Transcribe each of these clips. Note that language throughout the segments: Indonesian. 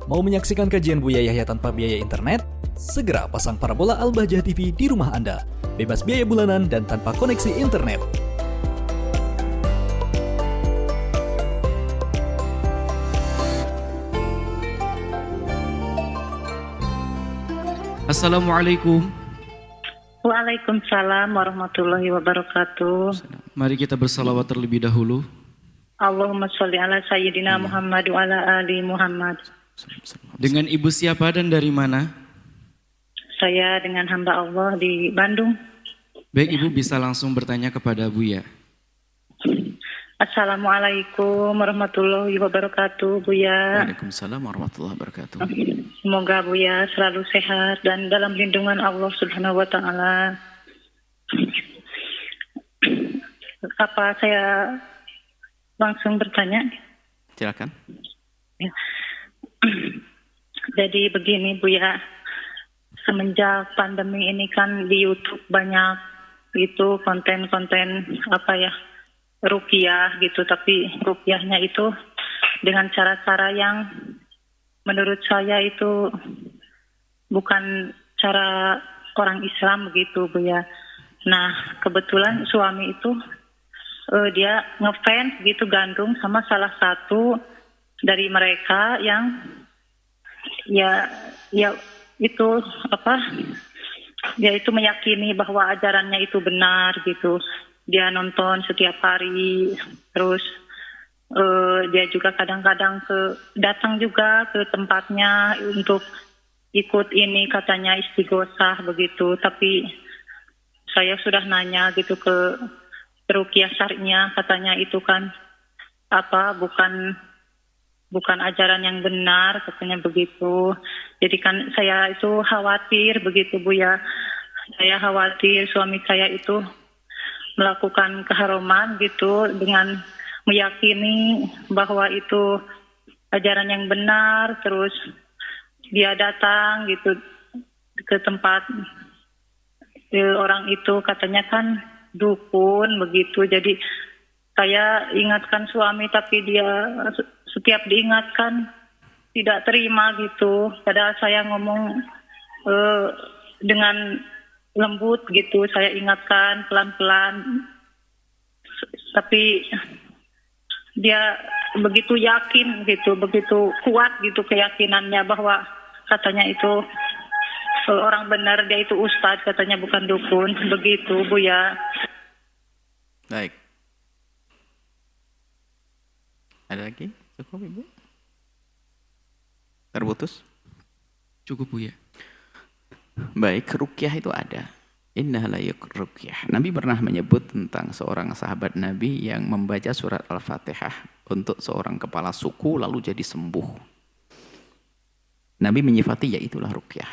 Mau menyaksikan kajian Buya Yahya tanpa biaya internet? Segera pasang parabola Al-Bahjah TV di rumah Anda. Bebas biaya bulanan dan tanpa koneksi internet. Assalamualaikum. Waalaikumsalam warahmatullahi wabarakatuh. Mari kita bersalawat terlebih dahulu. Allahumma sholli ala sayyidina Muhammad wa ala ali Muhammad. Dengan ibu siapa dan dari mana? Saya dengan hamba Allah di Bandung. Baik, ibu bisa langsung bertanya kepada Buya. Assalamualaikum warahmatullahi wabarakatuh, Buya. Waalaikumsalam warahmatullahi wabarakatuh. Semoga Buya selalu sehat dan dalam lindungan Allah Subhanahu wa taala. Apa saya langsung bertanya? Silakan. Ya. Jadi begini Buya, semenjak pandemi ini kan di YouTube banyak itu konten-konten ruqyah gitu, tapi ruqyahnya itu dengan cara-cara yang menurut saya itu bukan cara orang Islam begitu Buya. Nah kebetulan suami itu dia ngefans gitu gandung sama salah satu dari mereka yang ya itu dia itu meyakini bahwa ajarannya itu benar gitu. Dia nonton setiap hari, terus dia juga kadang-kadang datang juga ke tempatnya untuk ikut ini katanya istighosah begitu. Tapi saya sudah nanya gitu ke ruqyah syar'iyah, katanya itu kan bukan ajaran yang benar, katanya begitu. Jadi kan saya itu khawatir begitu Buya. Saya khawatir suami saya itu melakukan keharuman gitu dengan meyakini bahwa itu ajaran yang benar, terus dia datang gitu ke tempat orang itu katanya kan dukun begitu. Jadi saya ingatkan suami tapi dia setiap diingatkan tidak terima gitu. Padahal saya ngomong dengan lembut gitu, saya ingatkan pelan-pelan. Tapi dia begitu yakin gitu, begitu kuat gitu keyakinannya bahwa katanya itu orang benar, dia itu ustadz katanya bukan dukun, begitu Buya. Baik. Ada lagi? Cukup Ibu? Terputus? Cukup Buya. Baik, ruqyah itu ada. Innaha la ruqyah. Nabi pernah menyebut tentang seorang sahabat Nabi yang membaca surat Al-Fatihah untuk seorang kepala suku lalu jadi sembuh. Nabi menyifati yaitulah ruqyah.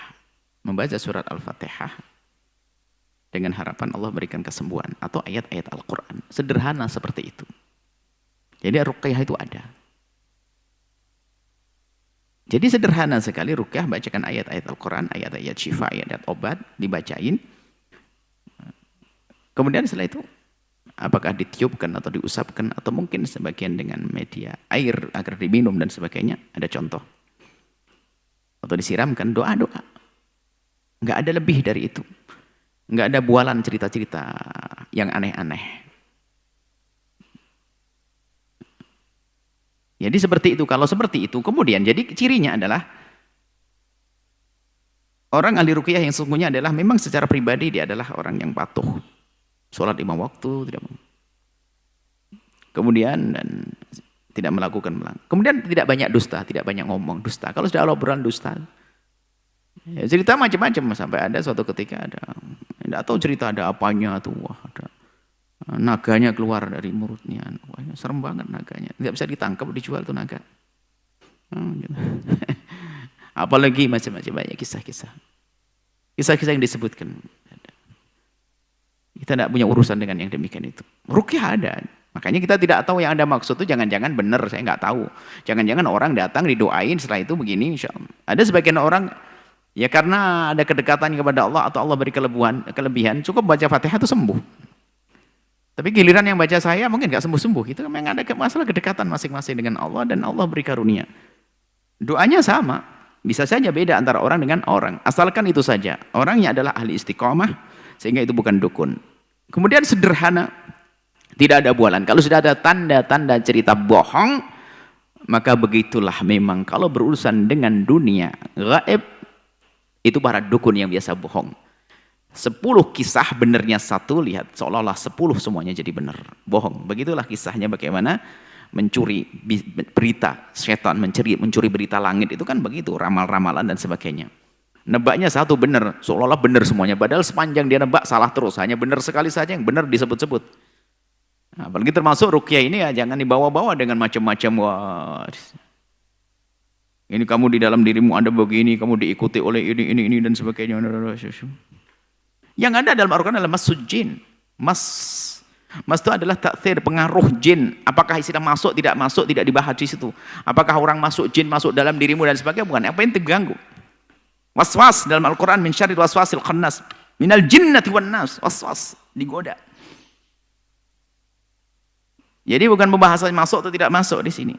Membaca surat Al-Fatihah dengan harapan Allah berikan kesembuhan atau ayat-ayat Al-Quran. Sederhana seperti itu. Jadi ruqyah itu ada. Jadi sederhana sekali ruqyah, bacakan ayat-ayat Al-Quran, ayat-ayat syifa, ayat-ayat obat, dibacain. Kemudian setelah itu, apakah ditiupkan atau diusapkan, atau mungkin sebagian dengan media air agar diminum dan sebagainya, ada contoh. Atau disiramkan, doa-doa. Nggak ada lebih dari itu. Nggak ada bualan cerita-cerita yang aneh-aneh. Jadi seperti itu. Kalau seperti itu, kemudian jadi cirinya adalah orang ahli ruqyah yang sesungguhnya adalah memang secara pribadi dia adalah orang yang patuh. Sholat 5 waktu, kemudian dan tidak melakukan kemudian tidak banyak dusta, tidak banyak ngomong dusta. Kalau sudah obrolan dusta, ya, cerita macam-macam sampai ada suatu ketika tidak tahu cerita ada apanya tuh, ada naganya keluar dari mulutnya. Wah, serem banget naganya. Tidak bisa ditangkap, dijual tuh naga. Gitu. Apalagi macam-macam banyak kisah-kisah. Kisah-kisah yang disebutkan. Kita tidak punya urusan dengan yang demikian itu. Ruqyah ada. Makanya kita tidak tahu yang Anda maksud itu jangan-jangan benar, saya nggak tahu. Jangan-jangan orang datang didoain setelah itu begini insya Allah. Ada sebagian orang ya karena ada kedekatan kepada Allah atau Allah beri kelebihan cukup baca Fatihah itu sembuh. Tapi giliran yang baca saya mungkin nggak sembuh-sembuh. Itu memang ada masalah kedekatan masing-masing dengan Allah dan Allah beri karunia. Doanya sama. Bisa saja beda antara orang dengan orang. Asalkan itu saja. Orangnya adalah ahli istiqomah, sehingga itu bukan dukun. Kemudian sederhana, tidak ada bualan. Kalau sudah ada tanda-tanda cerita bohong, maka begitulah memang. Kalau berurusan dengan dunia gaib, itu para dukun yang biasa bohong. 10 kisah benernya 1, lihat seolah-olah 10 semuanya jadi benar. Bohong. Begitulah kisahnya bagaimana mencuri berita, setan mencuri berita langit, itu kan begitu, ramal-ramalan dan sebagainya. Nebaknya 1 benar, seolah-olah benar semuanya, padahal sepanjang dia nebak salah terus, hanya benar sekali saja yang benar disebut-sebut. Nah, apalagi termasuk ruqyah ini ya, jangan dibawa-bawa dengan macam-macam. Wah, ini kamu di dalam dirimu ada begini, kamu diikuti oleh ini dan sebagainya. Yang ada dalam Al-Quran adalah masud jin. Mas itu adalah takthir, pengaruh jin. Apakah istilah masuk, tidak dibahas di situ. Apakah orang masuk jin, masuk dalam dirimu dan sebagainya, bukan. Apa yang terganggu? Waswas dalam Al-Quran, min syarril waswasil khannas, minal jinnati wan nas, waswas, digoda. Jadi bukan pembahasan masuk atau tidak masuk di sini.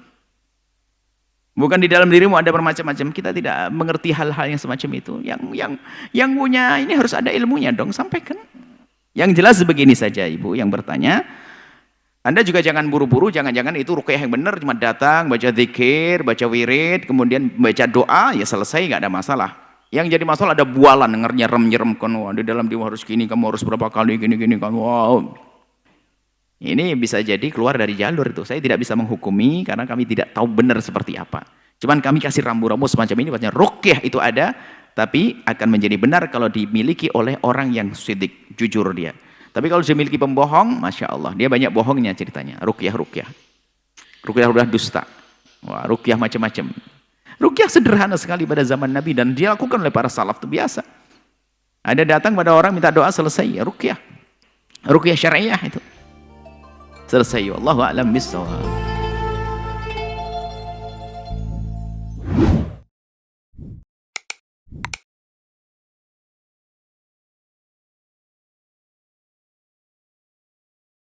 Bukan di dalam dirimu ada bermacam-macam. Kita tidak mengerti hal-hal yang semacam itu. Yang punya ini harus ada ilmunya dong, sampaikan. Yang jelas begini saja Ibu yang bertanya, Anda juga jangan buru-buru, jangan-jangan itu ruqyah yang benar, cuma datang, baca zikir, baca wirid, kemudian baca doa, ya selesai, nggak ada masalah. Yang jadi masalah ada bualan, nyerem kan, wah, di dalam dia harus gini, kamu harus berapa kali, gini, kan, wow. Ini bisa jadi keluar dari jalur itu. Saya tidak bisa menghukumi, karena kami tidak tahu benar seperti apa. Cuman kami kasih rambu-rambu semacam ini, bahwasanya ruqyah itu ada, tapi akan menjadi benar kalau dimiliki oleh orang yang sidik, jujur dia. Tapi kalau dimiliki pembohong, Masya Allah, dia banyak bohongnya ceritanya. Ruqyah dusta. Wah, ruqyah macam-macam. Ruqyah sederhana sekali pada zaman Nabi, dan dilakukan oleh para salaf, itu biasa. Ada datang pada orang minta doa, selesai, ya ruqyah. Ruqyah syariah itu. Selesai, wallahu a'lam bissawab.